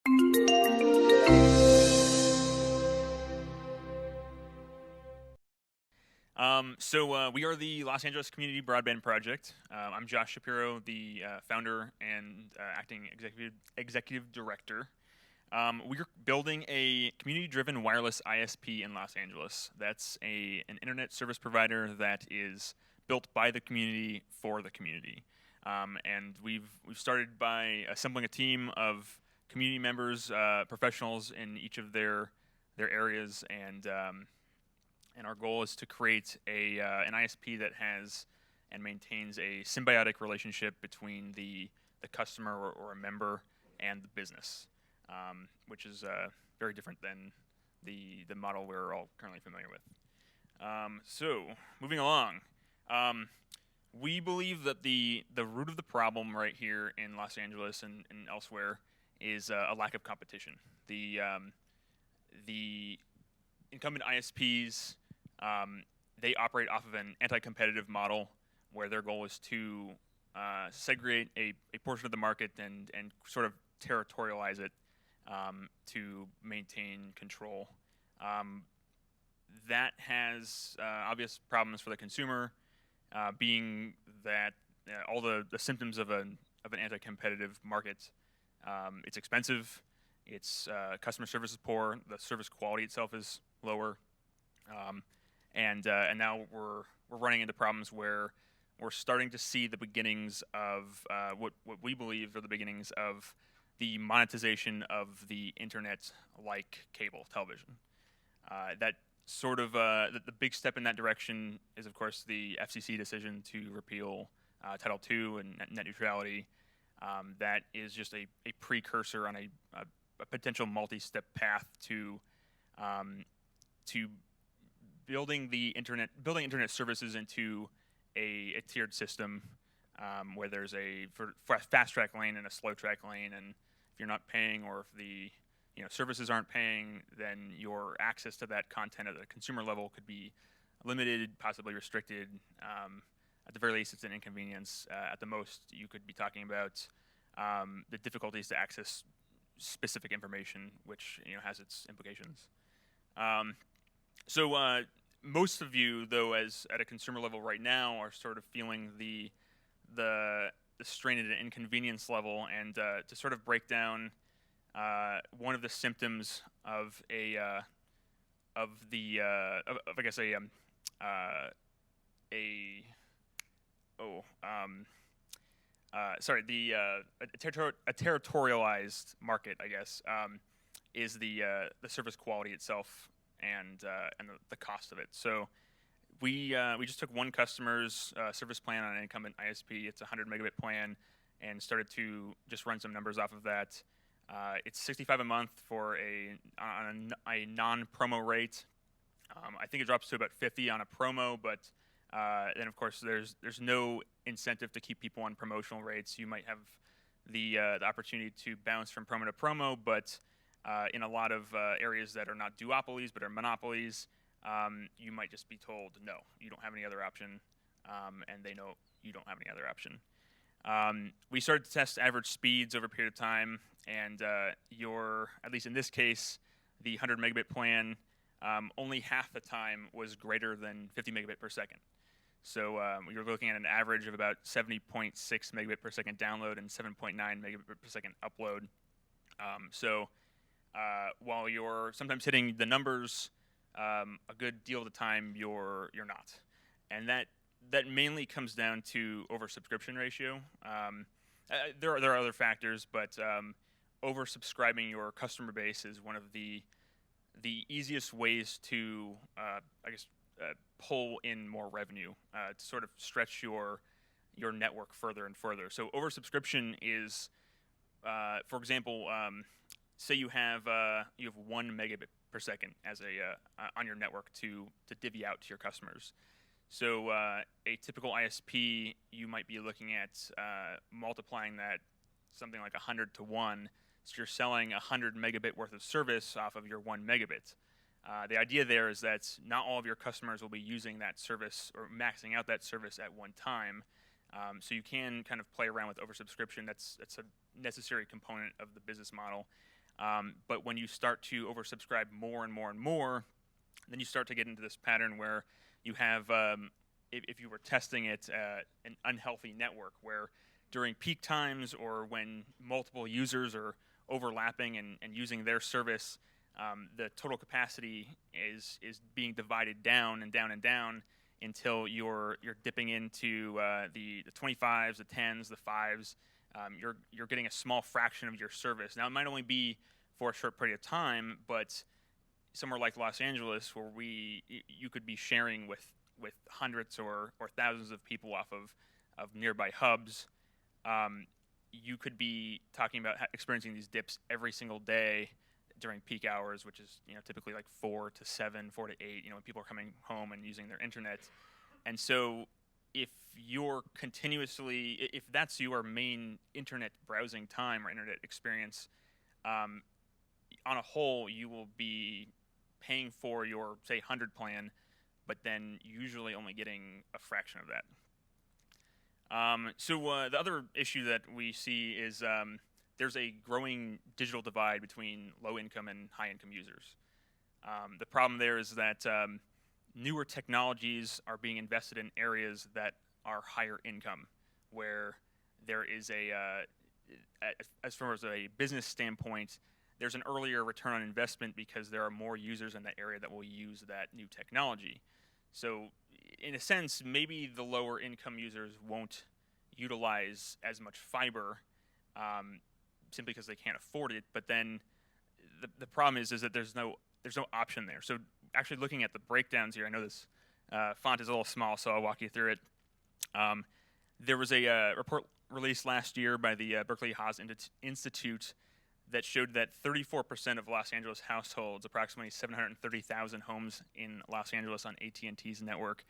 We are the Los Angeles Community Broadband Project. I'm Josh Shapiro, the founder and acting executive director. We're building a community-driven wireless ISP in Los Angeles. That's an internet service provider that is built by the community for the community. And we've started by assembling a team of community members, professionals in each of their areas, and our goal is to create an ISP that has and maintains a symbiotic relationship between the customer or a member and the business, which is very different than the model we're all currently familiar with. So moving along, we believe that the root of the problem right here in Los Angeles and elsewhere is a lack of competition. The incumbent ISPs, they operate off of an anti-competitive model where their goal is to segregate a portion of the market and sort of territorialize it to maintain control. That has obvious problems for the consumer, being that all the symptoms of an anti-competitive market. It's expensive, its customer service is poor, the service quality itself is lower, and now we're running into problems where we're starting to see the beginnings of what we believe are the beginnings of the monetization of the internet like cable television. That sort of the big step in that direction is, of course, the FCC decision to repeal Title II and net neutrality. That is just a precursor on a potential multi-step path to building internet services into a tiered system where there's a fast track lane and a slow track lane, and if you're not paying or if the services aren't paying, then your access to that content at the consumer level could be limited, possibly restricted. At the very least, it's an inconvenience. At the most, you could be talking about the difficulties to access specific information, which has its implications. Most of you, though, as at a consumer level right now, are sort of feeling the strain at an inconvenience level, and to sort of break down one of the symptoms of a territorialized market, I guess, is the service quality itself and the cost of it. So we just took one customer's service plan on an incumbent ISP. It's a 100 megabit plan, and started to just run some numbers off of that. It's $65 a month for a non-promo rate. I think it drops to about $50 on a promo, but then of course there's no incentive to keep people on promotional rates. You might have the opportunity to bounce from promo to promo, but in a lot of areas that are not duopolies but are monopolies, you might just be told, no, you don't have any other option, and they know you don't have any other option. We started to test average speeds over a period of time, and at least in this case, the 100 megabit plan, only half the time was greater than 50 megabit per second. So we were looking at an average of about 70.6 megabit per second download and 7.9 megabit per second upload. While you're sometimes hitting the numbers, a good deal of the time you're not, and that mainly comes down to oversubscription ratio. There are other factors, but oversubscribing your customer base is one of the easiest ways to pull in more revenue, to sort of stretch your network further and further. So oversubscription is, for example, say you have 1 megabit per second as on your network to divvy out to your customers. So a typical ISP, you might be looking at multiplying that something like 100 to 1. So you're selling 100 megabit worth of service off of your 1 megabit. The idea there is that not all of your customers will be using that service or maxing out that service at one time. So you can kind of play around with oversubscription. That's a necessary component of the business model. But when you start to oversubscribe more and more and more, then you start to get into this pattern where you have, if you were testing it, an unhealthy network where during peak times or when multiple users are overlapping and using their service, the total capacity is being divided down and down and down until you're dipping into the 25s, the 10s, the 5s. You're getting a small fraction of your service. Now it might only be for a short period of time, but somewhere like Los Angeles, where you could be sharing with hundreds or thousands of people off of nearby hubs, you could be talking about experiencing these dips every single day during peak hours, which is typically like 4 to 7, 4 to 8. When people are coming home and using their internet, and so if that's your main internet browsing time or internet experience, on a whole, you will be paying for your, say, 100 plan, but then usually only getting a fraction of that. So the other issue that we see is there's a growing digital divide between low-income and high-income users. The problem there is that newer technologies are being invested in areas that are higher income, where there is as far as a business standpoint, there's an earlier return on investment because there are more users in that area that will use that new technology. So in a sense, maybe the lower income users won't utilize as much fiber simply because they can't afford it. But then the problem is that there's no option there. So actually looking at the breakdowns here, I know this font is a little small, so I'll walk you through it. There was a report released last year by the Berkeley Haas Institute that showed that 34% of Los Angeles households, approximately 730,000 homes in Los Angeles on AT&T's network,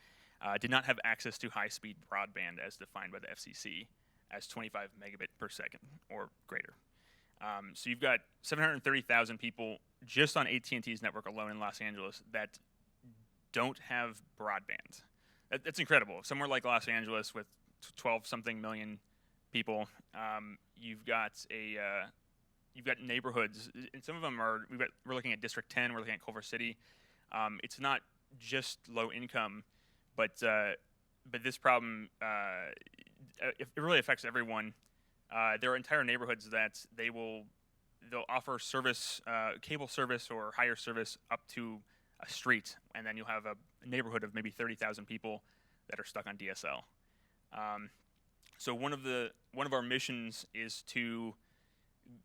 did not have access to high-speed broadband as defined by the FCC as 25 megabit per second or greater. So you've got 730,000 people just on AT&T's network alone in Los Angeles that don't have broadband. That's incredible. Somewhere like Los Angeles with 12-something million people, you've got neighborhoods, and some of them we're looking at District 10, we're looking at Culver City. It's not just low income, but this problem it really affects everyone. There are entire neighborhoods that they'll offer service, cable service or higher service up to a street, and then you'll have a neighborhood of maybe 30,000 people that are stuck on DSL. So one of our missions is to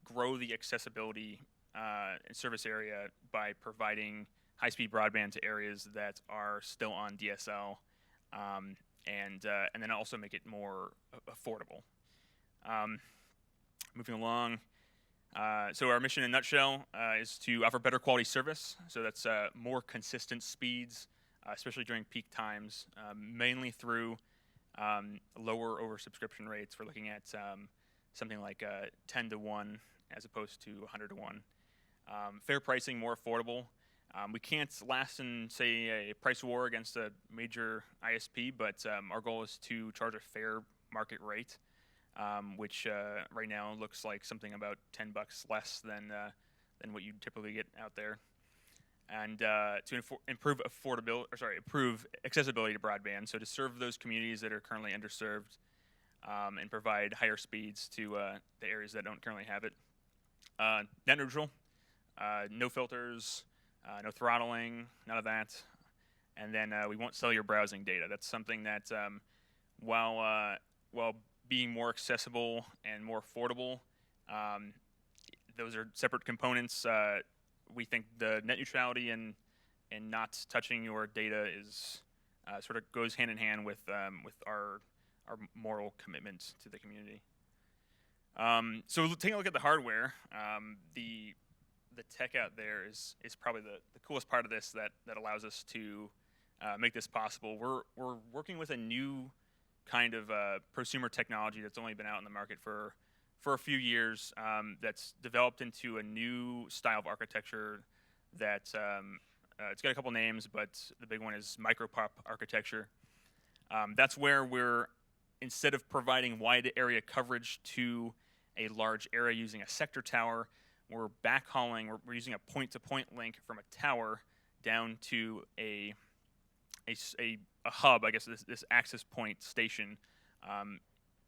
grow the accessibility and service area by providing high-speed broadband to areas that are still on DSL, and then also make it more affordable. Moving along. So our mission in a nutshell is to offer better quality service. So that's more consistent speeds, especially during peak times, mainly through lower oversubscription rates. We're looking at something like 10 to 1 as opposed to 100 to 1. Fair pricing, more affordable. We can't last in, say, a price war against a major ISP, but our goal is to charge a fair market rate, which right now looks like something about $10 less than what you typically get out there, and to improve accessibility to broadband. So to serve those communities that are currently underserved, and provide higher speeds to the areas that don't currently have it. Net neutral, no filters, no throttling, none of that. And then we won't sell your browsing data. That's something that, while being more accessible and more affordable, those are separate components. We think the net neutrality and not touching your data is sort of goes hand in hand with our moral commitment to the community. So taking a look at the hardware, the tech out there is probably the coolest part of this that allows us to make this possible. We're working with a new kind of prosumer technology that's only been out in the market for a few years, that's developed into a new style of architecture that it's got a couple names, but the big one is micropop architecture. That's where we're, instead of providing wide area coverage to a large area using a sector tower, we're backhauling. We're using a point-to-point link from a tower down to a hub, I guess, this access point station,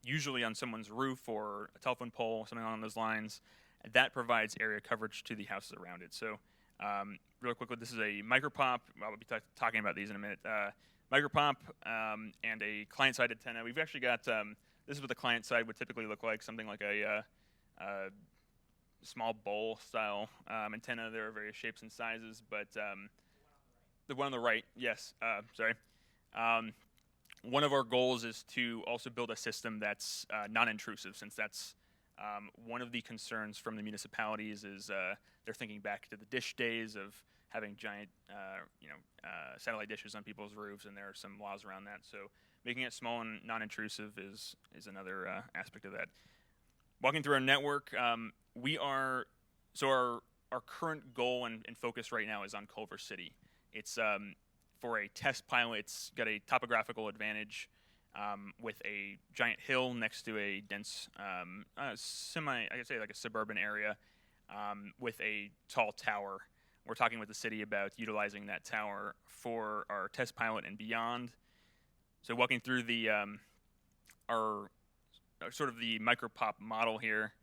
usually on someone's roof or a telephone pole, something along those lines. That provides area coverage to the houses around it. So, real quickly, this is a micropop. I'll be talking about these in a minute. Micropop and a client-side antenna. We've actually got, this is what the client side would typically look like, something like a small bowl-style antenna. There are various shapes and sizes, but the one on the right, yes, sorry. One of our goals is to also build a system that's non-intrusive, since that's one of the concerns from the municipalities is they're thinking back to the dish days of having giant, satellite dishes on people's roofs, and there are some laws around that. So making it small and non-intrusive is another aspect of that. Walking through our network, our current goal and focus right now is on Culver City. It's for a test pilot. It's got a topographical advantage with a giant hill next to a dense, I could say like a suburban area with a tall tower. We're talking with the city about utilizing that tower for our test pilot and beyond. So walking through the our sort of the micropop model here,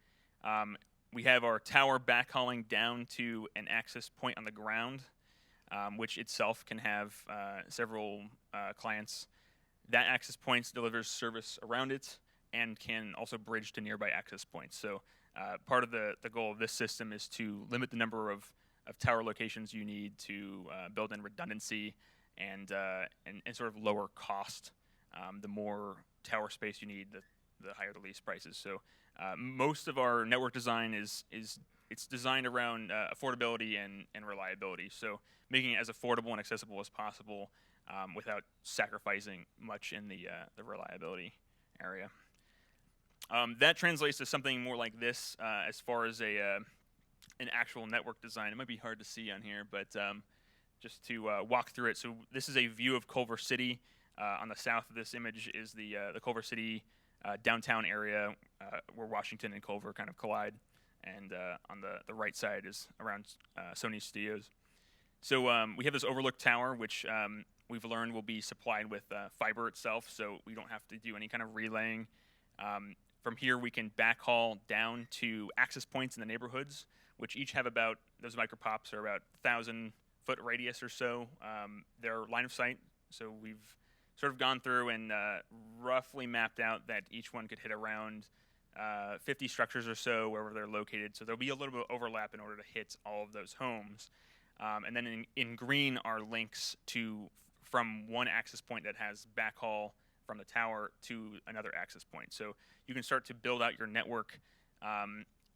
we have our tower backhauling down to an access point on the ground, which itself can have several clients. That access point delivers service around it and can also bridge to nearby access points. So part of the goal of this system is to limit the number of tower locations you need to build in redundancy and sort of lower cost. The more tower space you need, the higher the lease prices. So most of our network design it's designed around affordability and reliability. So making it as affordable and accessible as possible without sacrificing much in the reliability area. That translates to something more like this as far as an actual network design. It might be hard to see on here, but just to walk through it. So this is a view of Culver City. On the south of this image is the Culver City downtown area where Washington and Culver kind of collide. And on the right side is around Sony Studios. So we have this overlook tower, which we've learned will be supplied with fiber itself, so we don't have to do any kind of relaying. From here, we can backhaul down to access points in the neighborhoods, which each have about, those micropops are about 1,000-foot radius or so. They're line of sight, so we've sort of gone through and roughly mapped out that each one could hit around 50 structures or so wherever they're located. So there'll be a little bit of overlap in order to hit all of those homes. And then in green are links from one access point that has backhaul from the tower to another access point. So you can start to build out your network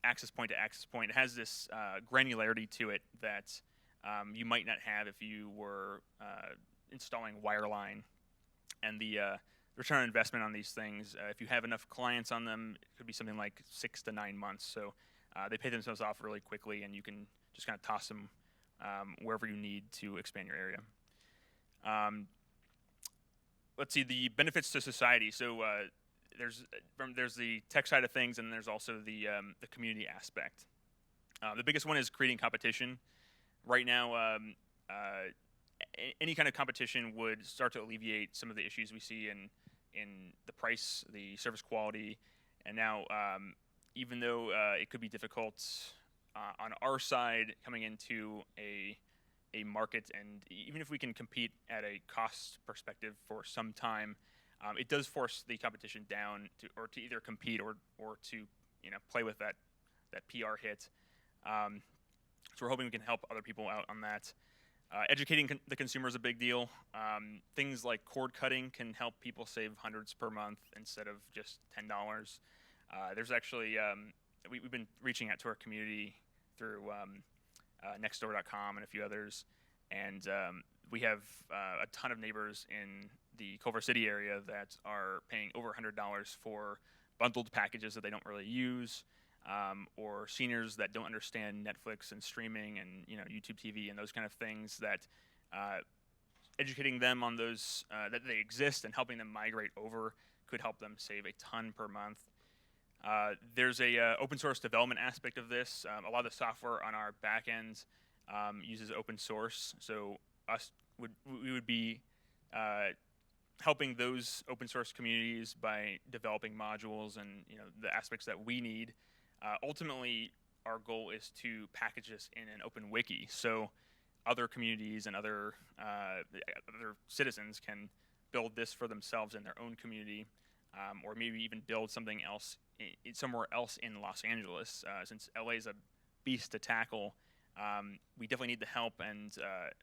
access point to access point. It has this granularity to it that you might not have if you were installing wireline. And the return on investment on these things, if you have enough clients on them, it could be something like 6 to 9 months. So they pay themselves off really quickly, and you can just kind of toss them wherever you need to expand your area. Let's see, the benefits to society. So there's the tech side of things, and there's also the community aspect. The biggest one is creating competition. Right now, any kind of competition would start to alleviate some of the issues we see in the price, the service quality, and now even though it could be difficult on our side coming into a market, and even if we can compete at a cost perspective for some time, it does force the competition down to either compete or to play with that PR hit. So we're hoping we can help other people out on that. Educating the consumer is a big deal. Things like cord cutting can help people save hundreds per month instead of just $10. There's actually, we've been reaching out to our community through nextdoor.com and a few others, and we have a ton of neighbors in the Culver City area that are paying over $100 for bundled packages that they don't really use. Or seniors that don't understand Netflix and streaming and YouTube TV and those kind of things, that educating them on those that they exist and helping them migrate over could help them save a ton per month. There's a open source development aspect of this. A lot of the software on our back end uses open source, so we would be helping those open source communities by developing modules and the aspects that we need. Ultimately, our goal is to package this in an open wiki, so other communities and other citizens can build this for themselves in their own community, or maybe even build something else somewhere else in Los Angeles. Since LA is a beast to tackle, we definitely need the help, and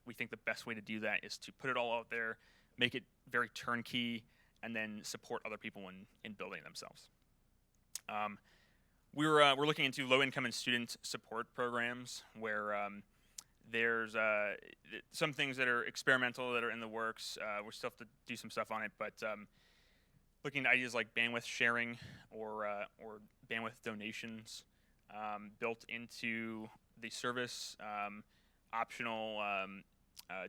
we think the best way to do that is to put it all out there, make it very turnkey, and then support other people in building themselves. We're looking into low-income and student support programs where there's some things that are experimental that are in the works. We still have to do some stuff on it, but looking at ideas like bandwidth sharing or bandwidth donations built into the service, optional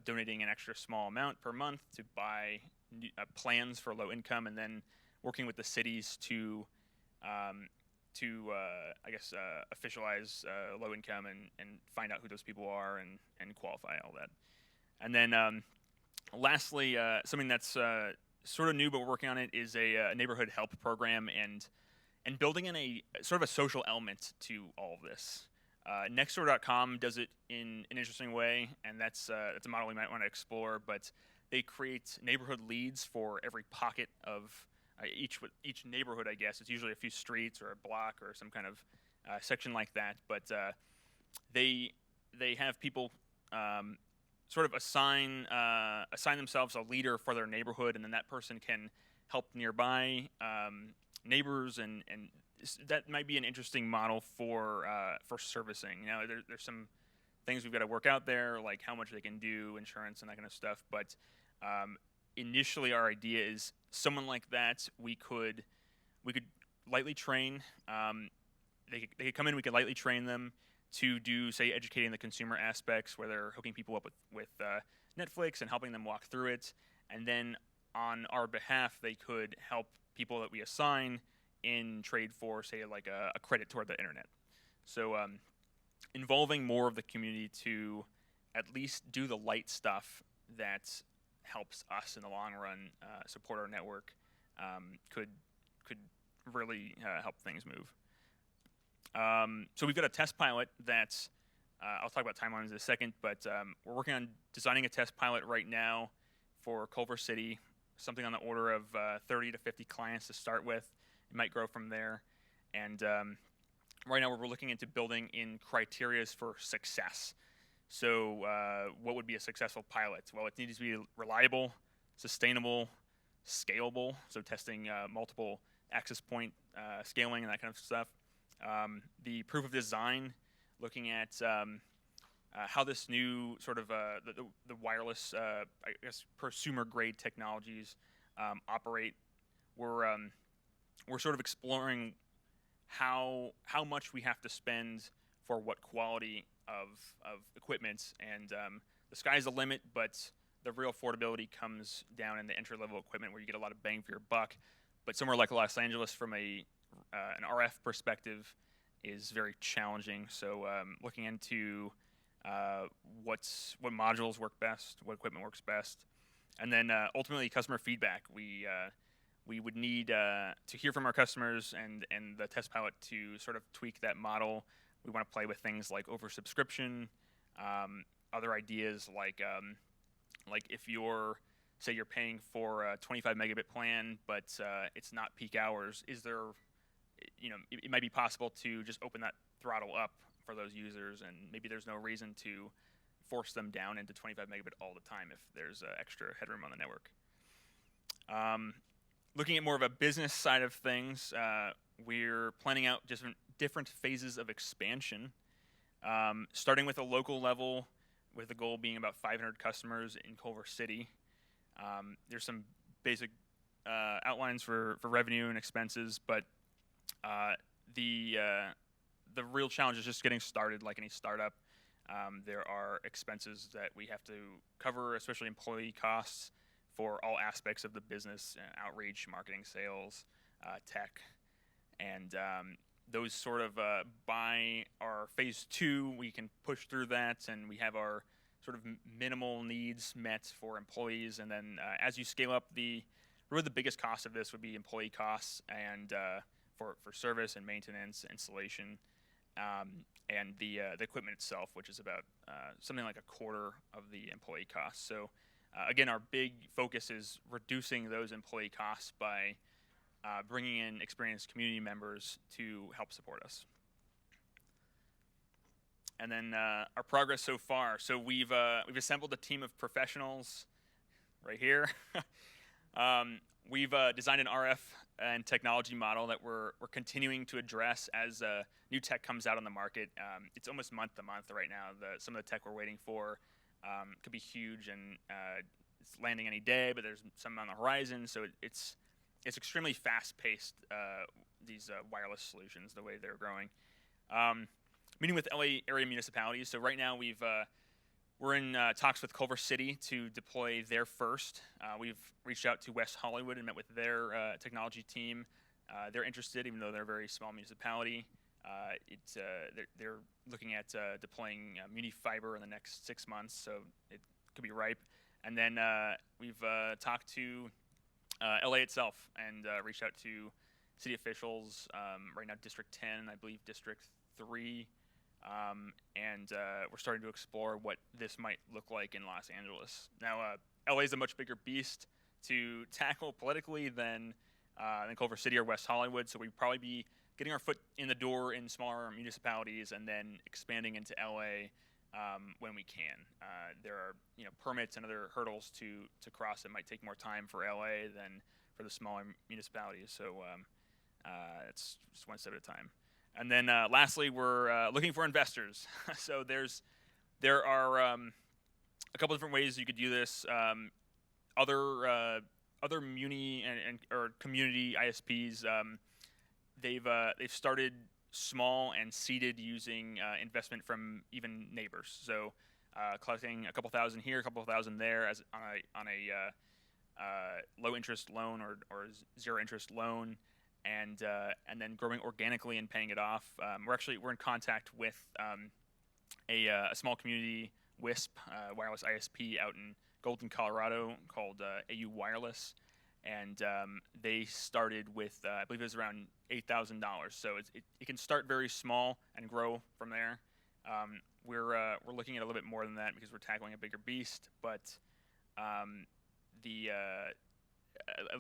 donating an extra small amount per month to buy plans for low income, and then working with the cities to officialize low income and find out who those people are and qualify all that. And then lastly, something that's sort of new but we're working on it is a neighborhood help program and building in a sort of a social element to all of this. Nextdoor.com does it in an interesting way, and that's a model we might want to explore. But they create neighborhood leads for every pocket of each neighborhood. I guess it's usually a few streets or a block or some kind of section like that. But they have people sort of assign themselves a leader for their neighborhood, and then that person can help nearby neighbors, and that might be an interesting model for servicing. There's some things we've got to work out there, like how much they can do, insurance, and that kind of stuff. But initially, our idea is someone like that we could lightly train. They could come in, we could lightly train them to do, say, educating the consumer aspects, where they're hooking people up with Netflix and helping them walk through it, and then on our behalf, they could help people that we assign in trade for, say, like a credit toward the internet. So involving more of the community to at least do the light stuff that helps us in the long run support our network could really help things move. So we've got a test pilot that I'll talk about timelines in a second, but we're working on designing a test pilot right now for Culver City, something on the order of 30 to 50 clients to start with. It might grow from there. And right now we're looking into building in criterias for success. So what would be a successful pilot? Well, it needs to be reliable, sustainable, scalable, so testing multiple access point scaling and that kind of stuff. The proof of design, looking at how this new sort of the wireless, I guess, prosumer-grade technologies operate. We're sort of exploring how much we have to spend for what quality of equipment, and the sky's the limit, but the real affordability comes down in the entry-level equipment where you get a lot of bang for your buck. But somewhere like Los Angeles, from an RF perspective, is very challenging. So looking into what modules work best, what equipment works best, and then ultimately customer feedback. We would need to hear from our customers and the test pilot to sort of tweak that model. We want to play with things like oversubscription, other ideas like if you're paying for a 25 megabit plan, but it's not peak hours, is there, it might be possible to just open that throttle up for those users, and maybe there's no reason to force them down into 25 megabit all the time if there's extra headroom on the network. Looking at more of a business side of things, we're planning out different phases of expansion, starting with a local level, with the goal being about 500 customers in Culver City. There's some basic outlines for revenue and expenses, but the real challenge is just getting started. Like any startup, there are expenses that we have to cover, especially employee costs for all aspects of the business: outreach, marketing, sales, tech, and those sort of by our phase 2, we can push through that, and we have our sort of minimal needs met for employees. And then as you scale up, really the biggest cost of this would be employee costs and for service and maintenance, installation, and the equipment itself, which is about something like a quarter of the employee costs. So again, our big focus is reducing those employee costs by bringing in experienced community members to help support us. And then our progress so far. So we've assembled a team of professionals right here. We've designed an RF and technology model that we're continuing to address as new tech comes out on the market. It's almost month to month right now. Some of the tech we're waiting for could be huge, and it's landing any day, but there's some on the horizon. So it's extremely fast-paced, these wireless solutions, the way they're growing. Meeting with LA area municipalities. So right now we're in talks with Culver City to deploy their first. We've reached out to West Hollywood and met with their technology team. They're interested, even though they're a very small municipality. They're looking at deploying Muni Fiber in the next 6 months, so it could be ripe. And then we've talked to LA itself and reached out to city officials. Right now, District 10, I believe District 3. And we're starting to explore what this might look like in Los Angeles. Now, LA is a much bigger beast to tackle politically than Culver City or West Hollywood, so we'd probably be getting our foot in the door in smaller municipalities and then expanding into LA when we can. There are permits and other hurdles to cross that might take more time for LA than for the smaller municipalities, so it's just one step at a time. And then lastly, we're looking for investors. So there are a couple different ways you could do this. Other muni or community ISPs, they've started small and seeded using investment from even neighbors. So collecting a couple thousand here, a couple thousand there as on a low interest loan or zero interest loan. And then growing organically and paying it off. We're in contact with a small community WISP, wireless ISP out in Golden, Colorado, called AU Wireless, and they started with I believe it was around $8,000. So it can start very small and grow from there. We're looking at a little bit more than that because we're tackling a bigger beast, but at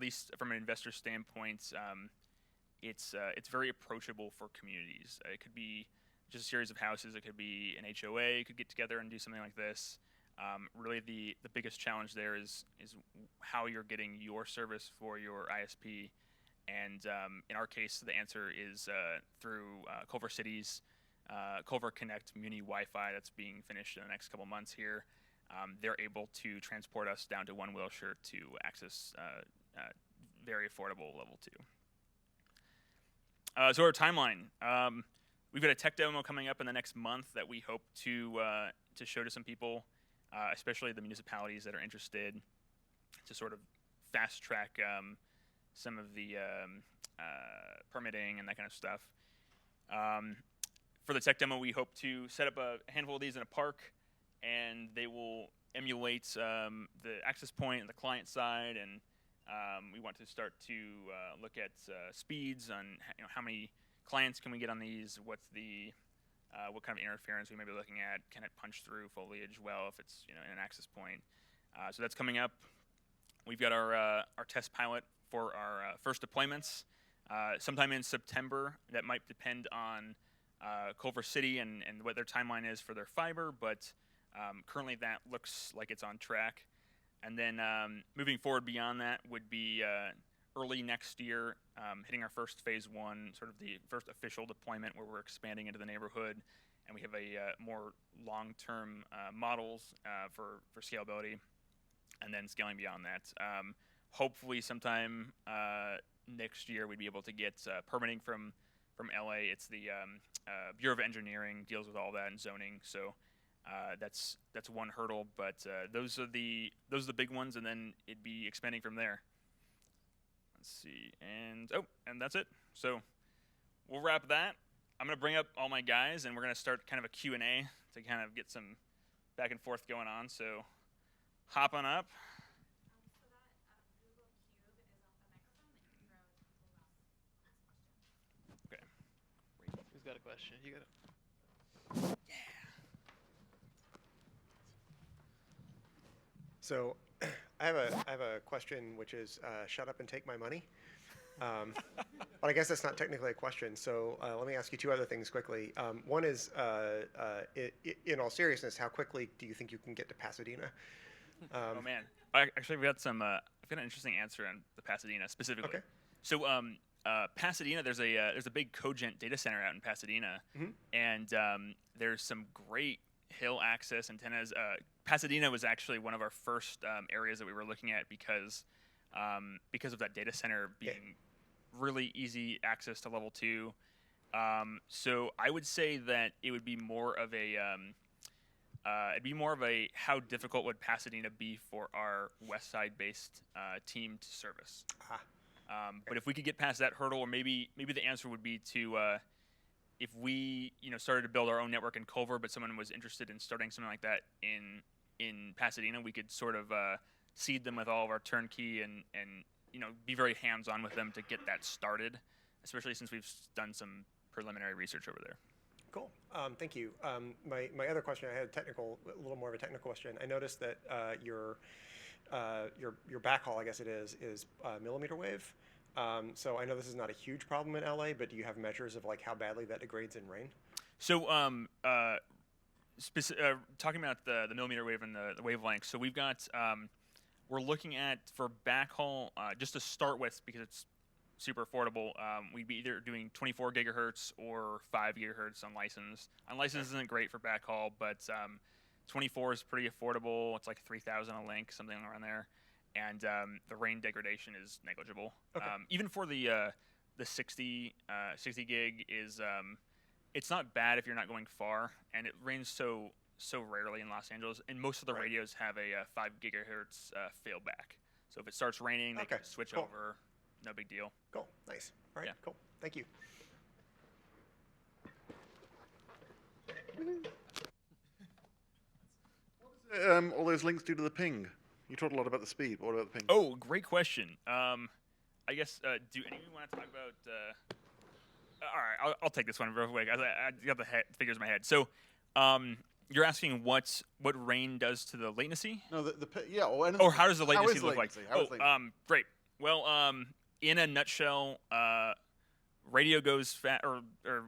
least from an investor standpoint. It's very approachable for communities. It could be just a series of houses. It could be an HOA could get together and do something like this. Really, the biggest challenge there is how you're getting your service for your ISP. And in our case, the answer is through Culver City's Culver Connect Muni Wi-Fi that's being finished in the next couple months here. They're able to transport us down to One Wilshire to access very affordable level 2. So our timeline, we've got a tech demo coming up in the next month that we hope to show to some people, especially the municipalities that are interested, to sort of fast track some of the permitting and that kind of stuff. For the tech demo, we hope to set up a handful of these in a park, and they will emulate the access point and the client side, and we want to start to look at speeds on how many clients can we get on these, what kind of interference we may be looking at, can it punch through foliage well if it's in an access point. So that's coming up. We've got our test pilot for our first deployments sometime in September. That might depend on Culver City and what their timeline is for their fiber, but currently that looks like it's on track. And then moving forward beyond that would be early next year, hitting our first phase 1, sort of the first official deployment where we're expanding into the neighborhood, and we have a more long-term models for scalability, and then scaling beyond that. Hopefully sometime next year we'd be able to get permitting from LA. It's the Bureau of Engineering deals with all that and zoning, so that's one hurdle, but those are the big ones, and then it'd be expanding from there. Let's see, and that's it. So we'll wrap that. I'm going to bring up all my guys, and we're going to start kind of a Q&A to kind of get some back and forth going on. So hop on up. Okay. Great. Who's got a question? You got it. Yeah. So I have a question, which is shut up and take my money. But I guess that's not technically a question. So let me ask you two other things quickly. One is, in all seriousness, how quickly do you think you can get to Pasadena? Oh man, actually we got some. I've got an interesting answer on the Pasadena specifically. Okay. So Pasadena, there's a big cogent data center out in Pasadena, and there's some great hill access antennas. Pasadena was actually one of our first areas that we were looking at because of that data center being really easy access to level 2. So I would say that it would be more of a how difficult would Pasadena be for our West Side based team to service. But if we could get past that hurdle, or maybe the answer would be to if we started to build our own network in Culver, but someone was interested in starting something like that in Pasadena, we could sort of seed them with all of our turnkey and be very hands-on with them to get that started, especially since we've done some preliminary research over there. Cool. Thank you. My other question, I had a little more of a technical question. I noticed that your backhaul, I guess it is millimeter wave. So I know this is not a huge problem in LA, but do you have measures of like how badly that degrades in rain? So talking about the millimeter wave and the wavelength, so we've got we're looking at for backhaul just to start with, because it's super affordable. We'd be either doing 24 gigahertz or 5 gigahertz unlicensed. Unlicensed isn't great for backhaul, but 24 is pretty affordable. It's like 3,000 a link, something around there, and the rain degradation is negligible. Okay. Even for the 60 gig is it's not bad if you're not going far, and it rains so rarely in Los Angeles, and most of the radios have a 5 gigahertz failback. So if it starts raining, they can switch over. No big deal. Cool. Nice. All right. Yeah. Cool. Thank you. All those links do to the ping? You talked a lot about the speed, but what about the ping? Oh, great question. I guess, do any of you want to talk about... all right, I'll take this one real quick. I got the figures in my head. So you're asking what rain does to the latency? No, yeah. Or how does the latency look like? How is latency? Great. Well, in a nutshell, radio goes or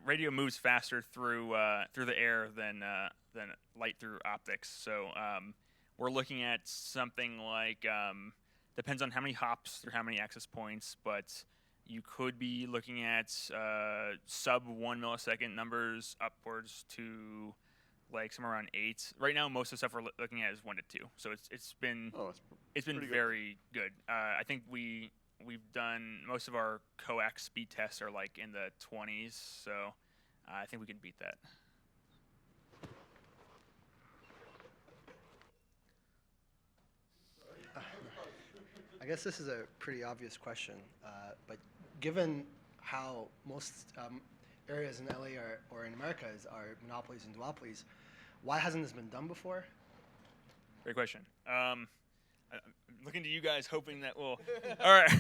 radio moves faster through the air than light through optics. So we're looking at something like depends on how many hops through how many access points, but you could be looking at sub 1 millisecond numbers upwards to like somewhere around 8. Right now, most of the stuff we're looking at is 1 to 2. So it's been very good. I think we've done most of our coax speed tests are like in the 20s. So I think we can beat that. I guess this is a pretty obvious question, but given how most areas in LA or in America are monopolies and duopolies, why hasn't this been done before? Great question. I'm looking to you guys, hoping that we'll... All right.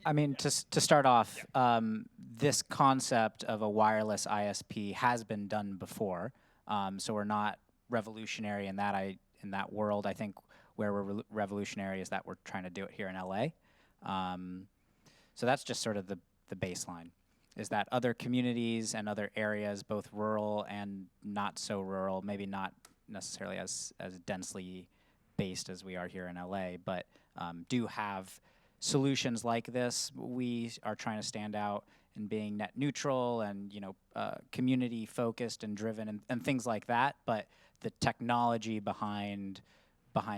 I mean, to start off, this concept of a wireless ISP has been done before, so we're not revolutionary in that world. I think where we're revolutionary is that we're trying to do it here in LA. So that's just sort of the baseline, is that other communities and other areas, both rural and not so rural, maybe not necessarily as densely based as we are here in LA, but do have solutions like this. We are trying to stand out in being net neutral and community focused and driven and things like that. But the technology behind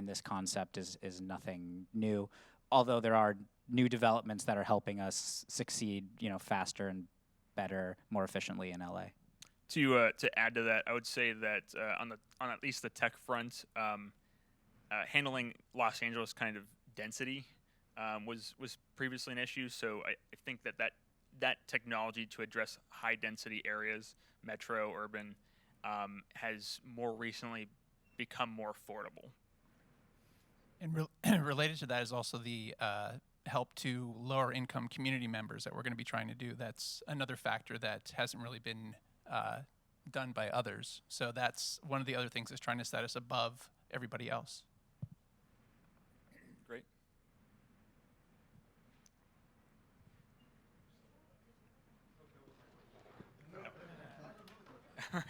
this concept is nothing new. Although there are new developments that are helping us succeed, faster and better, more efficiently in LA. To add to that, I would say that on at least the tech front, handling Los Angeles kind of density was previously an issue. So I think that that technology to address high density areas, metro, urban, has more recently become more affordable. And related to that is also the help to lower income community members that we're going to be trying to do. That's another factor that hasn't really been done by others. So that's one of the other things that's trying to set us above everybody else. Great. All right.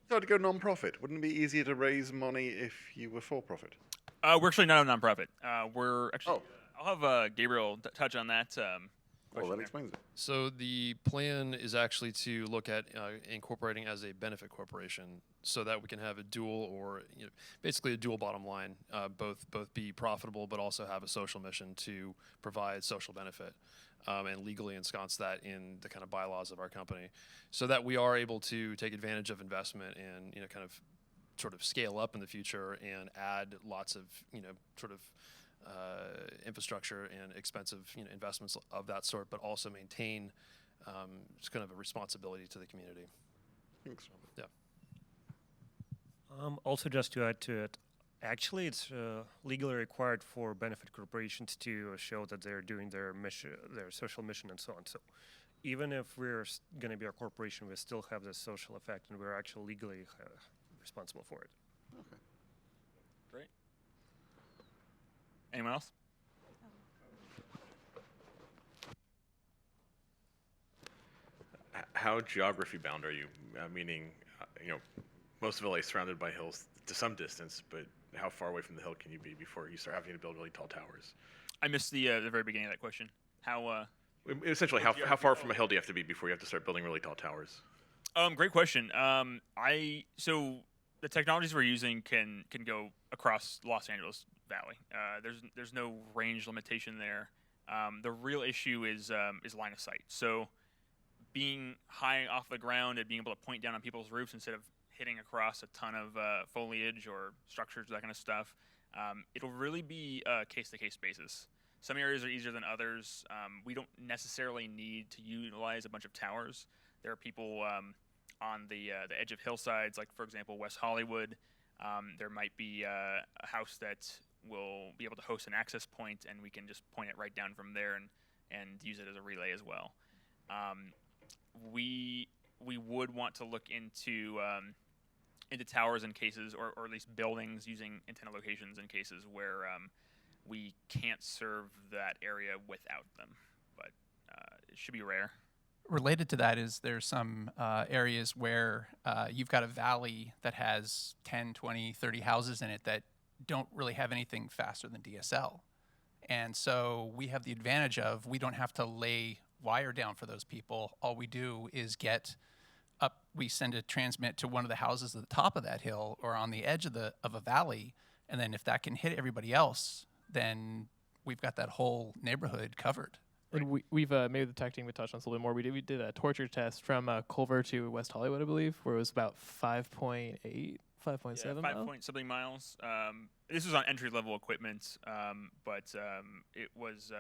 So to go non-profit, wouldn't it be easier to raise money if you were for-profit? We're actually not a nonprofit. We're actually. Oh. I'll have Gabriel touch on that. Well, question that there. explains it. So the plan is actually to look at incorporating as a benefit corporation, so that we can have a dual, or basically a dual bottom line, both be profitable but also have a social mission to provide social benefit, and legally ensconce that in the kind of bylaws of our company, so that we are able to take advantage of investment and kind of sort of scale up in the future and add lots of sort of infrastructure and expensive investments of that sort, but also maintain just kind of a responsibility to the community. Thanks. Yeah. Also, just to add to it, actually, it's legally required for benefit corporations to show that they're doing their mission, their social mission, and so on. So, even if we're going to be a corporation, we still have this social effect, and we're actually legally responsible for it. Okay. Great. Anyone else? How geography bound are you? Meaning, most of LA is surrounded by hills to some distance, but how far away from the hill can you be before you start having to build really tall towers? I missed the very beginning of that question. How? Essentially, how far from a hill do you have to be before you have to start building really tall towers? Great question. So the technologies we're using can go across Los Angeles Valley. There's no range limitation there. The real issue is line of sight. So being high off the ground and being able to point down on people's roofs instead of hitting across a ton of foliage or structures, that kind of stuff, it'll really be a case-to-case basis. Some areas are easier than others. We don't necessarily need to utilize a bunch of towers. There are people on the edge of hillsides, like, for example, West Hollywood. There might be a house that will be able to host an access point, and we can just point it right down from there and use it as a relay as well. We would want to look into towers in cases, or at least buildings using antenna locations in cases where we can't serve that area without them, but it should be rare. Related to that is there's some areas where you've got a valley that has 10, 20, 30 houses in it that don't really have anything faster than DSL. And so we have the advantage of we don't have to lay wire down for those people. All we do is we send a transmit to one of the houses at the top of that hill or on the edge of a valley, and then if that can hit everybody else, then we've got that whole neighborhood covered. And we've maybe the tech team would touch on this a little bit more. We did a torture test from Culver to West Hollywood, I believe, where it was about 5.8, 5.7 5 point something miles. This was on entry level equipment, but it was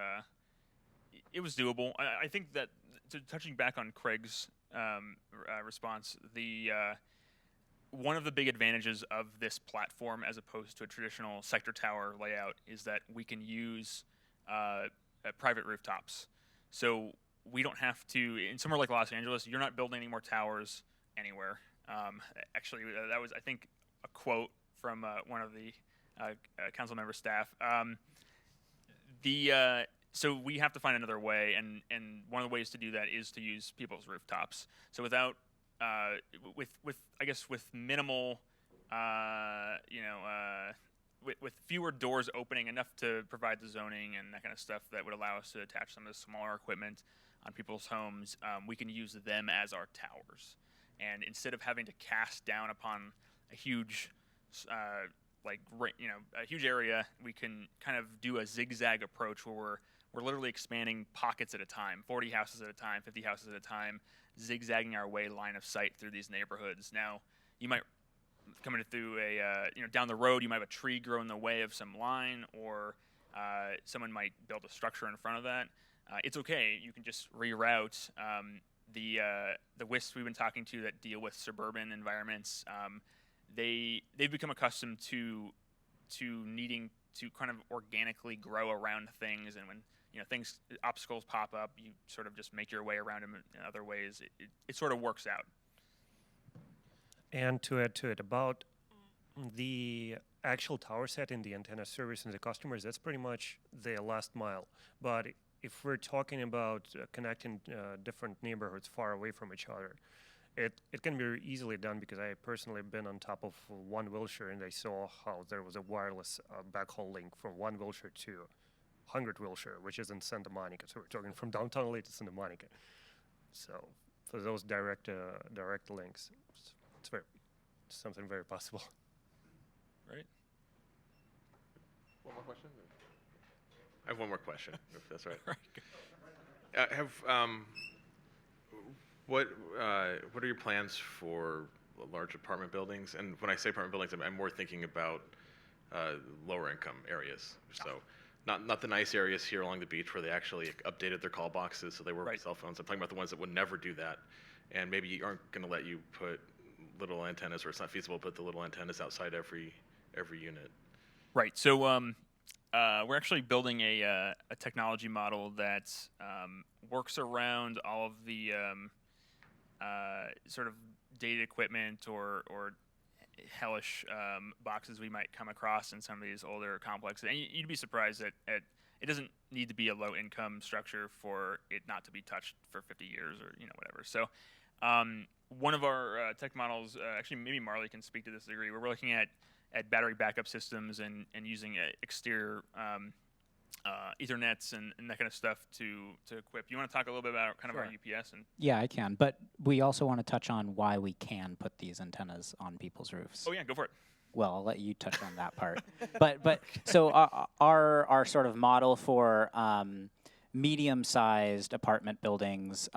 doable. I think that, touching back on Craig's response, one of the big advantages of this platform as opposed to a traditional sector tower layout is that we can use private rooftops. So we don't have to, in somewhere like Los Angeles, you're not building any more towers anywhere. Actually, that was, I think, a quote from one of the council member staff. So we have to find another way, and one of the ways to do that is to use people's rooftops. So without, with minimal, with fewer doors opening, enough to provide the zoning and that kind of stuff that would allow us to attach some of the smaller equipment on people's homes, we can use them as our towers. And instead of having to cast down upon a huge, a huge area, we can kind of do a zigzag approach where we're literally expanding pockets at a time, 40 houses at a time, 50 houses at a time, zigzagging our way line of sight through these neighborhoods. Now, you might coming through down the road, you might have a tree grow in the way of some line, or someone might build a structure in front of that. it's okay. You can just reroute. The WISPs we've been talking to that deal with suburban environments, they've become accustomed to needing to kind of organically grow around things, and when obstacles pop up, you sort of just make your way around them in other ways. It sort of works out. And to add to it, about the actual tower set and the antenna service and the customers, that's pretty much the last mile. But if we're talking about connecting different neighborhoods far away from each other, it can be easily done, because I personally have been on top of one Wilshire, and I saw how there was a wireless backhaul link from one Wilshire to 100 Wilshire, which is in Santa Monica. So we're talking from downtown LA to Santa Monica. So for those direct links, it's something very possible. Right. One more question? I have one more question, if that's right. What are your plans for large apartment buildings? And when I say apartment buildings, I'm more thinking about lower income areas. So not the nice areas here along the beach where they actually updated their call boxes so they work with cell phones. I'm talking about the ones that would never do that, and maybe aren't going to let you put little antennas, or it's not feasible to put the little antennas outside every unit. Right. So we're actually building a technology model that works around all of the sort of data equipment or hellish boxes we might come across in some of these older complexes. And you'd be surprised that it doesn't need to be a low-income structure for it not to be touched for 50 years or whatever. So one of our tech models, actually maybe Marley can speak to this degree, where we're looking at battery backup systems and using exterior Ethernets and that kind of stuff to equip. You want to talk a little bit about kind of our UPS? Yeah, I can. But we also want to touch on why we can put these antennas on people's roofs. Oh yeah, go for it. Well, I'll let you touch on that part. But so our sort of model for medium-sized apartment buildings,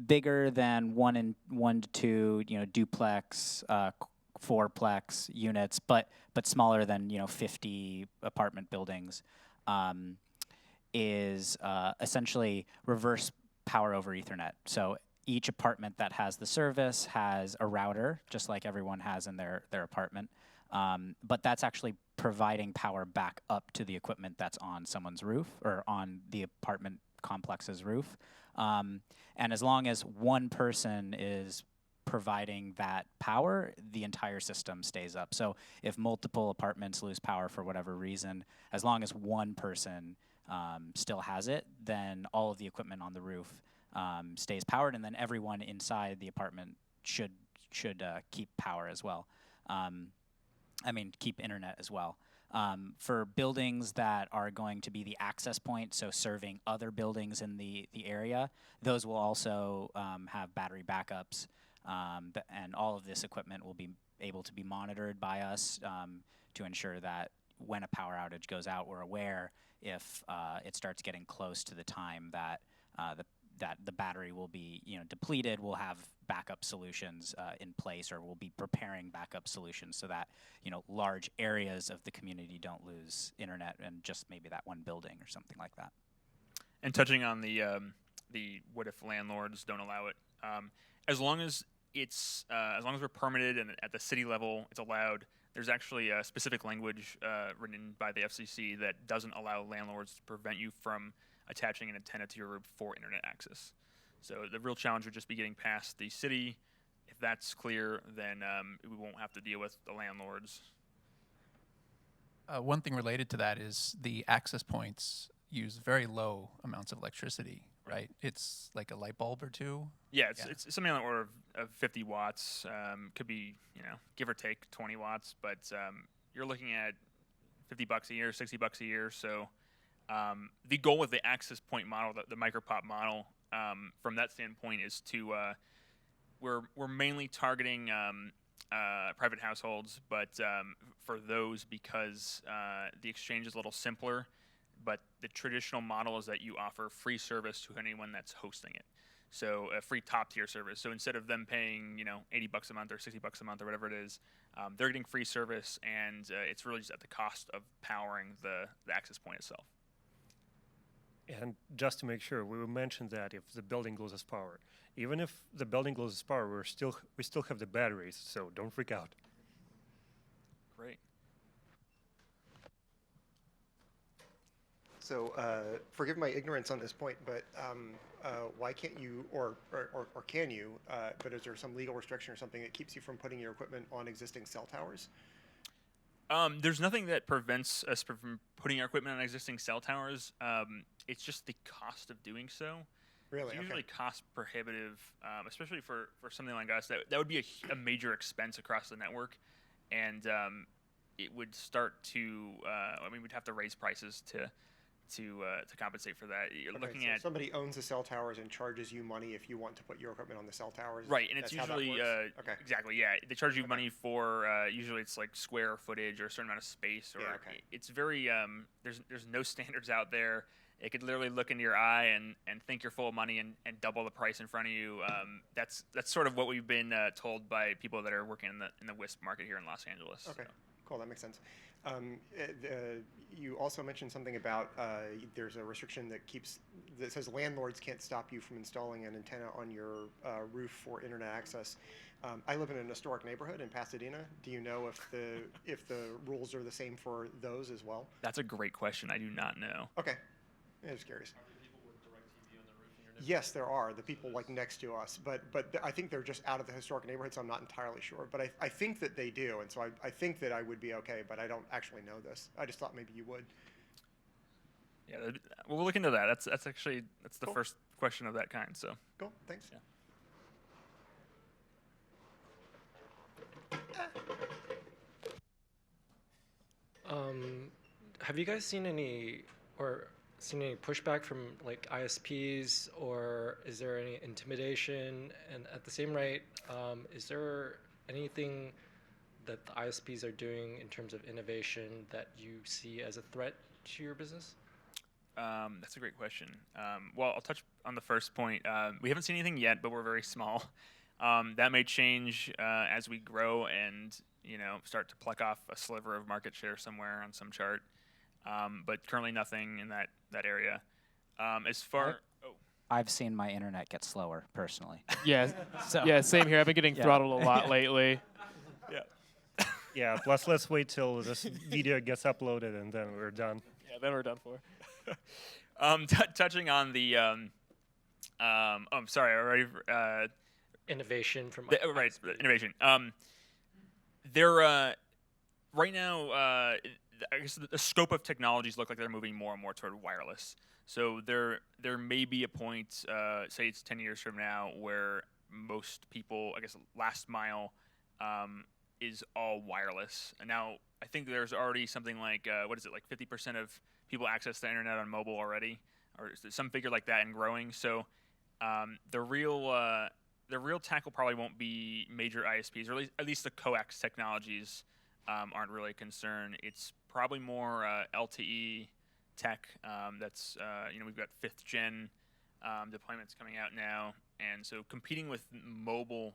bigger than one to two, duplex, fourplex units, but smaller than 50 apartment buildings, is essentially reverse power over Ethernet. So each apartment that has the service has a router, just like everyone has in their apartment, but that's actually providing power back up to the equipment that's on someone's roof or on the apartment complex's roof. And as long as one person is providing that power, the entire system stays up. So if multiple apartments lose power for whatever reason, as long as one person still has it, then all of the equipment on the roof stays powered, and then everyone inside the apartment should keep power as well. Keep internet as well. For buildings that are going to be the access point, so serving other buildings in the area, those will also have battery backups. And all of this equipment will be able to be monitored by us to ensure that when a power outage goes out, we're aware if it starts getting close to the time that the battery will be depleted. We'll have backup solutions in place, or we'll be preparing backup solutions so that large areas of the community don't lose internet, and just maybe that one building or something like that. And touching on the what if landlords don't allow it, as long as we're permitted and at the city level it's allowed, there's actually a specific language written by the FCC that doesn't allow landlords to prevent you from attaching an antenna to your roof for internet access. So the real challenge would just be getting past the city. If that's clear, then we won't have to deal with the landlords. One thing related to that is the access points use very low amounts of electricity, right? It's like a light bulb or two. Yeah, it's something on the order of 50 watts. Could be, give or take 20 watts, but you're looking at $50 a year, $60 a year. So the goal with the access point model, the micropop model, from that standpoint, is to we're mainly targeting private households, but for those, because the exchange is a little simpler. But the traditional model is that you offer free service to anyone that's hosting it. So a free top tier service. So instead of them paying, $80 a month or $60 a month or whatever it is, they're getting free service, and it's really just at the cost of powering the access point itself. And just to make sure, we will mention that if the building loses power, even if the building loses power, we still have the batteries, so don't freak out. Great. So forgive my ignorance on this point, but why can't you, or can you, but is there some legal restriction or something that keeps you from putting your equipment on existing cell towers? There's nothing that prevents us from putting our equipment on existing cell towers. It's just the cost of doing so. Really? It's usually Okay. cost prohibitive, especially for something like us. That would be a major expense across the network, and it would start to. I mean, we'd have to raise prices to compensate for that. You're Okay, looking so at somebody owns the cell towers and charges you money if you want to put your equipment on the cell towers. right, and it's That's how that usually works? Okay. exactly yeah. They charge you Okay. money for usually it's like square footage or a certain amount of space, or Yeah, okay. it's very there's no standards out there. It could literally look into your eye and think you're full of money and double the price in front of you. That's sort of what we've been told by people that are working in the WISP market here in Los Angeles. Okay, So. cool, that makes sense. You also mentioned something about there's a restriction that says landlords can't stop you from installing an antenna on your roof for internet access. I live in an historic neighborhood in Pasadena. Do you know if the rules are the same for those as well? That's a great question. I do not know. Okay, I was curious. Yes, there are the people like next to us, but I think they're just out of the historic neighborhood, so I'm not entirely sure. But I think that they do, and so I think that I would be okay, but I don't actually know this. I just thought maybe you would. Yeah, we'll look into that. That's the Cool. first question of that kind. So. Cool, thanks. Yeah. Have you guys seen any pushback from like ISPs, or is there any intimidation? And at the same rate, is there anything that the ISPs are doing in terms of innovation that you see as a threat to your business? That's a great question. Well, I'll touch on the first point. We haven't seen anything yet, but we're very small. That may change as we grow and start to pluck off a sliver of market share somewhere on some chart. But currently nothing in that area. As far I've seen my internet get slower personally. Yeah, So yeah, same here. I've been getting Yeah. throttled a lot lately. Yeah, plus let's wait till this video gets uploaded and then we're done. Yeah, then we're done for. touching on the I'm sorry, I already Innovation from right ISPs. innovation. They're right now. I guess the scope of technologies look like they're moving more and more toward wireless. So there may be a point, say it's 10 years from now, where most people, I guess, last mile is all wireless. And now I think there's already something like what is it, like 50% of people access the internet on mobile already, or some figure like that, and growing. So the real tackle probably won't be major ISPs, or at least the coax technologies aren't really a concern. It's probably more LTE tech. That's we've got 5th gen deployments coming out now, and so competing with mobile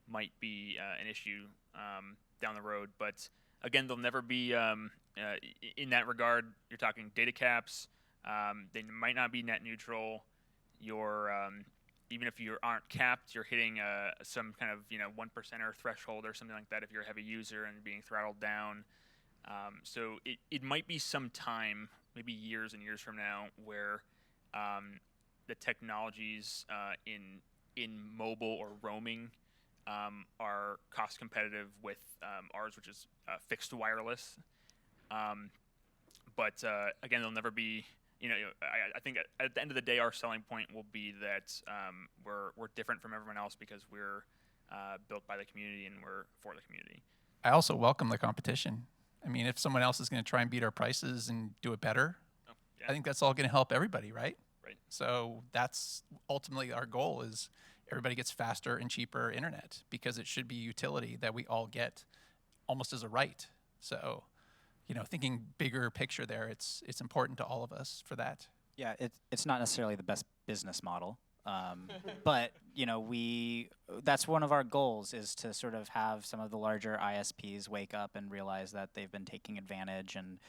might be an issue down the road. But again, they'll never be in that regard. You're talking data caps. They might not be net neutral. Even if you aren't capped, you're hitting some kind of 1%er threshold or something like that if you're a heavy user and being throttled down. So it might be some time, maybe years and years from now, where the technologies in mobile or roaming are cost competitive with ours, which is fixed wireless. But again, they'll never be. I think at the end of the day, our selling point will be that we're different from everyone else because we're built by the community and we're for the community. I also welcome the competition. I mean, if someone else is going to try and beat our prices and do it better, I think that's all going to help everybody, right? Right. So that's ultimately our goal: is everybody gets faster and cheaper internet, because it should be utility that we all get almost as a right. So, thinking bigger picture there, it's important to all of us for that. yeah, it's not necessarily the best business model, But that's one of our goals, is to sort of have some of the larger ISPs wake up and realize that they've been taking advantage and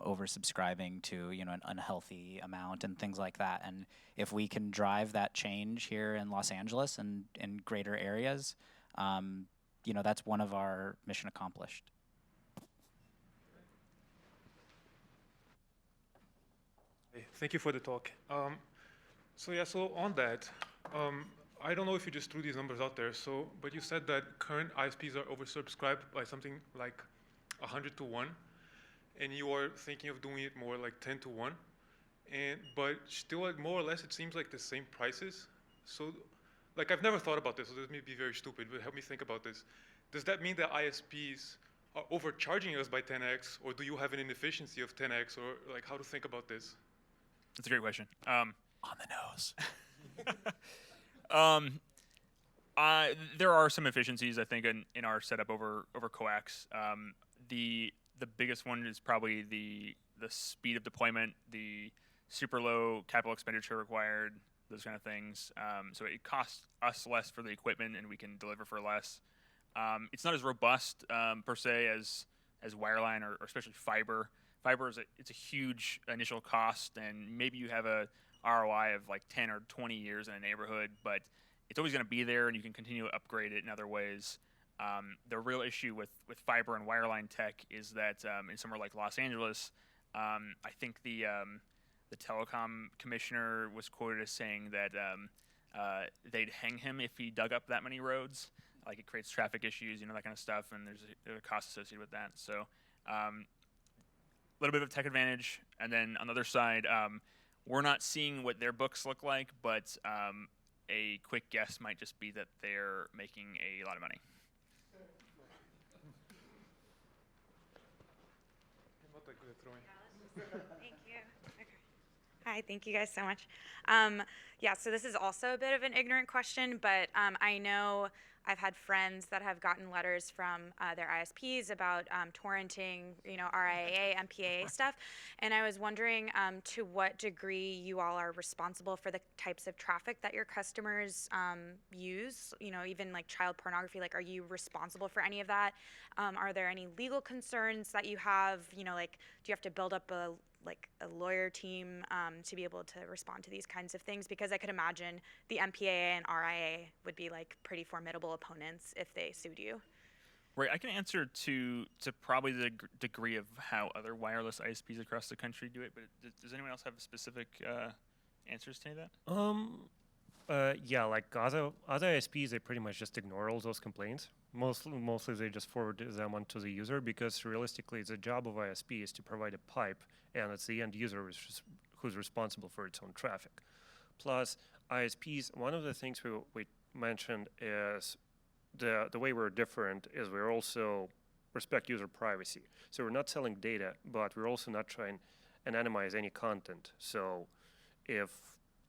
oversubscribing to an unhealthy amount and things like that. And if we can drive that change here in Los Angeles and in greater areas, that's one of our mission accomplished. Thank you for the talk. So on that, I don't know if you just threw these numbers out there. But you said that current ISPs are oversubscribed by something like 100 to 1, and you are thinking of doing it more like 10 to 1. But still, more or less, it seems like the same prices. So, I've never thought about this, so this may be very stupid, but help me think about this. Does that mean that ISPs are overcharging us by 10x, or do you have an inefficiency of 10x, or how to think about this? That's a great question. On the nose. There are some efficiencies, I think, in our setup over coax. The biggest one is probably the speed of deployment, the super low capital expenditure required, those kind of things. So it costs us less for the equipment, and we can deliver for less. It's not as robust per se as wireline or especially fiber. Fiber it's a huge initial cost, and maybe you have a ROI of 10 or 20 years in a neighborhood, but it's always going to be there, and you can continue to upgrade it in other ways. The real issue with fiber and wireline tech is that in somewhere like Los Angeles, I think the telecom commissioner was quoted as saying that they'd hang him if he dug up that many roads. It creates traffic issues, that kind of stuff, and there's a cost associated with that. So a little bit of tech advantage. And then on the other side, we're not seeing what their books look like, but a quick guess might just be that they're making a lot of money. Thank you. Okay. Hi, thank you guys so much. So this is also a bit of an ignorant question, but I know I've had friends that have gotten letters from their ISPs about torrenting, RIAA, MPAA stuff, and I was wondering to what degree you all are responsible for the types of traffic that your customers use, even child pornography. Are you responsible for any of that? Are there any legal concerns that you have? Do you have to build up a lawyer team to be able to respond to these kinds of things? Because I could imagine the MPAA and RIA would be pretty formidable opponents if they sued you. Right, I can answer to probably the degree of how other wireless ISPs across the country do it, but does anyone else have specific answers to any of that? Other ISPs, they pretty much just ignore all those complaints. Mostly they just forward them onto the user, because realistically the job of ISP is to provide a pipe, and it's the end user who's responsible for its own traffic. Plus, ISPs, one of the things we mentioned is the way we're different is we also respect user privacy. So we're not selling data, but we're also not trying to anonymize any content. So if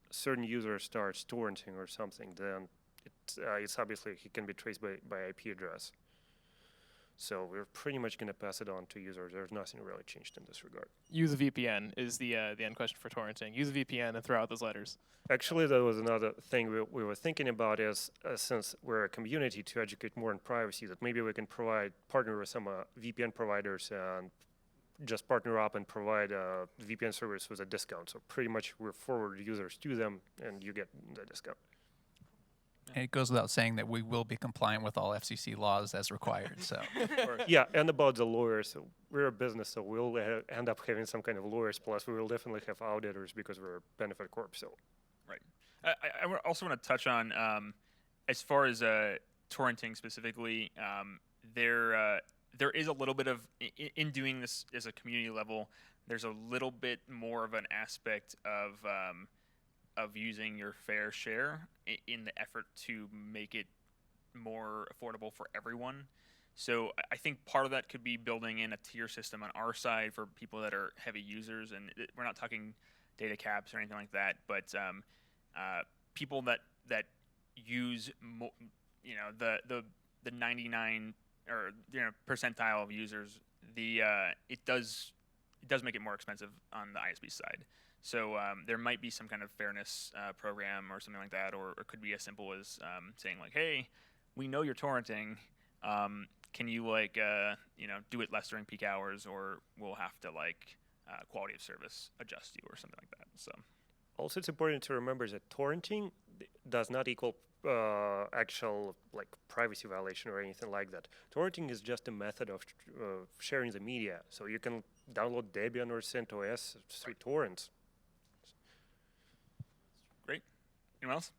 certain user starts torrenting or something, then it's obviously he can be traced by IP address. So we're pretty much going to pass it on to users. There's nothing really changed in this regard. Use a VPN is the end question for torrenting. Use a VPN and throw out those letters. Actually, that was another thing we were thinking about is since we're a community to educate more on privacy, that maybe we can partner with some VPN providers and just partner up and provide a VPN service with a discount. So pretty much we're forward users to them, and you get the discount. And it goes without saying that we will be compliant with all FCC laws as required. So, yeah, and about the lawyers, so we're a business, so we'll end up having some kind of lawyers. Plus, we will definitely have auditors because we're a benefit corp. So, right. I also want to touch on as far as torrenting specifically. There is a little bit of in doing this as a community level. There's a little bit more of an aspect of using your fair share in the effort to make it more affordable for everyone. So I think part of that could be building in a tier system on our side for people that are heavy users, and we're not talking data caps or anything like that, but people that use the 99 or percentile of users, it does make it more expensive on the ISP side. So there might be some kind of fairness program or something like that, or it could be as simple as saying like, hey, we know you're torrenting. Can you like do it less during peak hours, or we'll have to like quality of service adjust you or something like that. So Also, it's important to remember that torrenting does not equal actual like privacy violation or anything like that. Torrenting is just a method of sharing the media. So you can download Debian or CentOS through torrents. great. Anyone else?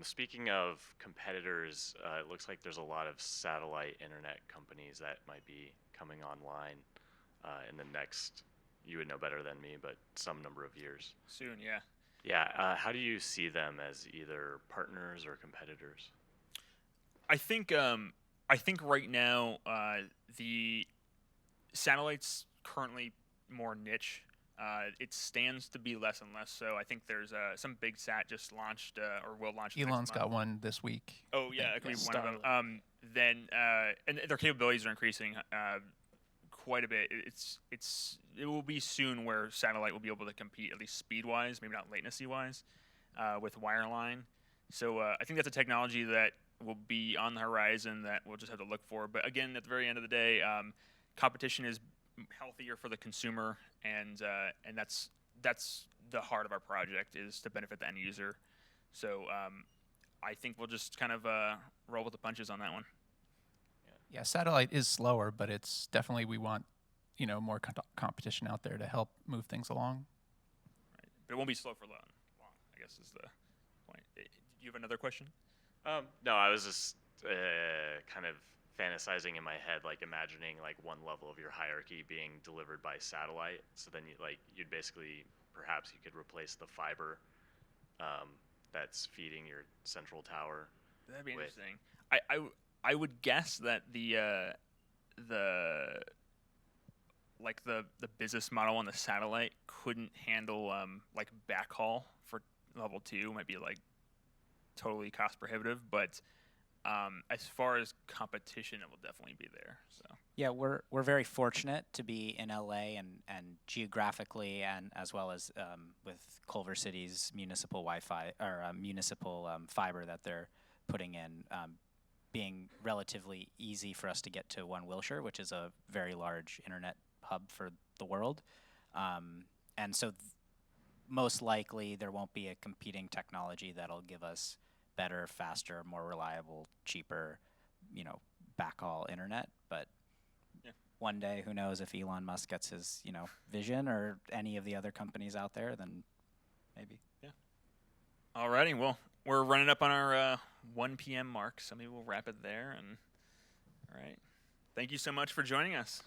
Speaking of competitors, it looks like there's a lot of satellite internet companies that might be coming online in the next, you would know better than me, but some number of years. Soon, yeah. Yeah, how do you see them as either partners or competitors? I think right now the satellite's currently more niche. It stands to be less and less so. I think there's some big sat just launched or will launch. Elon's got one this week. Oh yeah, it could be one of them. And their capabilities are increasing quite a bit. It will be soon where satellite will be able to compete, at least speed wise, maybe not latency wise, with wireline. So I think that's a technology that will be on the horizon that we'll just have to look for. But again, at the very end of the day, competition is healthier for the consumer, and that's the heart of our project, is to benefit the end user. So I think we'll just kind of roll with the punches on that one. Yeah, satellite is slower, but it's definitely, we want more competition out there to help move things along. Right. But it won't be slow for long, I guess is the point. Do you have another question? No, I was just kind of fantasizing in my head, like imagining like one level of your hierarchy being delivered by satellite. So then you'd basically, perhaps you could replace the fiber that's feeding your central tower. That'd be interesting. I would guess that the business model on the satellite couldn't handle like backhaul for level 2. Might be like totally cost prohibitive, but as far as competition, it will definitely be there. So yeah, we're very fortunate to be in LA and geographically, and as well as with Culver City's municipal Wi-Fi or municipal fiber that they're putting in, being relatively easy for us to get to One Wilshire, which is a very large internet hub for the world, and so most likely there won't be a competing technology that'll give us better, faster, more reliable, cheaper, backhaul internet. But one day, who knows, if Elon Musk gets his, vision, or any of the other companies out there, then maybe. Yeah. Alrighty, well, we're running up on our 1 p.m. mark, so maybe we'll wrap it there. And all right, thank you so much for joining us.